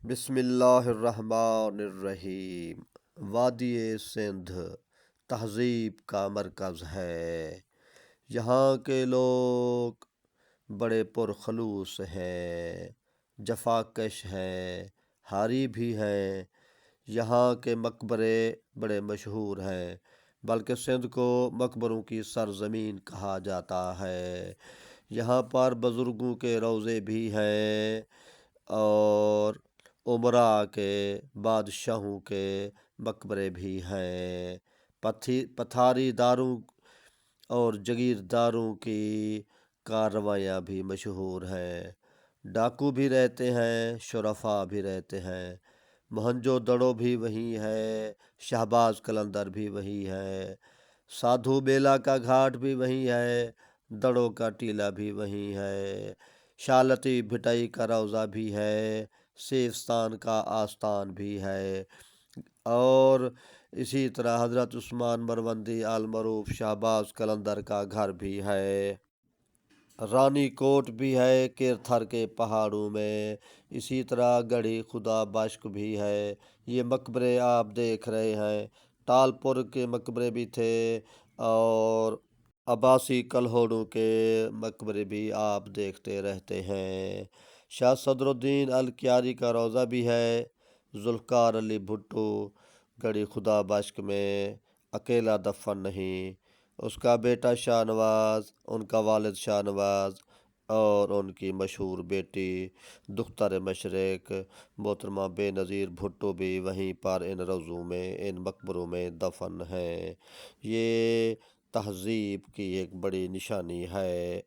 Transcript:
بسم اللہ الرحمن الرحیم۔ وادی سندھ تہذیب کا مرکز ہے۔ یہاں کے لوگ بڑے پرخلوص ہیں، جفاکش ہیں، ہاری بھی ہیں۔ یہاں کے مقبرے بڑے مشہور ہیں، بلکہ سندھ کو مقبروں کی سرزمین کہا جاتا ہے۔ یہاں پر بزرگوں کے روضے بھی ہیں اور امراء کے، بادشاہوں کے مقبرے بھی ہیں۔ پتھاری داروں اور جگیرداروں کی کارروائیاں بھی مشہور ہیں۔ ڈاکو بھی رہتے ہیں، شرفا بھی رہتے ہیں۔ موہنجو دڑو بھی وہی ہے، شہباز قلندر بھی وہی ہے، سادھو بیلا کا گھاٹ بھی وہی ہے، دڑو کا ٹیلہ بھی وہی ہے، شالتی بھٹائی کا روضہ بھی ہے، سیستان کا آستان بھی ہے، اور اسی طرح حضرت عثمان مروندی المعروف شہباز قلندر کا گھر بھی ہے۔ رانی کوٹ بھی ہے کیرتھر کے پہاڑوں میں۔ اسی طرح گڑھی خدا بشک بھی ہے۔ یہ مقبرے آپ دیکھ رہے ہیں۔ ٹالپور کے مقبرے بھی تھے اور عباسی کلہوڑوں کے مقبرے بھی آپ دیکھتے رہتے ہیں۔ شاہ صدر الدین الکیاری کا روضہ بھی ہے۔ ذوالفقار علی بھٹو گڑھی خدا بشک میں اکیلا دفن نہیں، اس کا بیٹا شاہ نواز، ان کا والد شاہ نواز اور ان کی مشہور بیٹی دختر مشرق محترمہ بے نظیر بھٹو بھی وہیں پر ان روضوں میں، ان مقبروں میں دفن ہیں۔ یہ تہذیب کی ایک بڑی نشانی ہے۔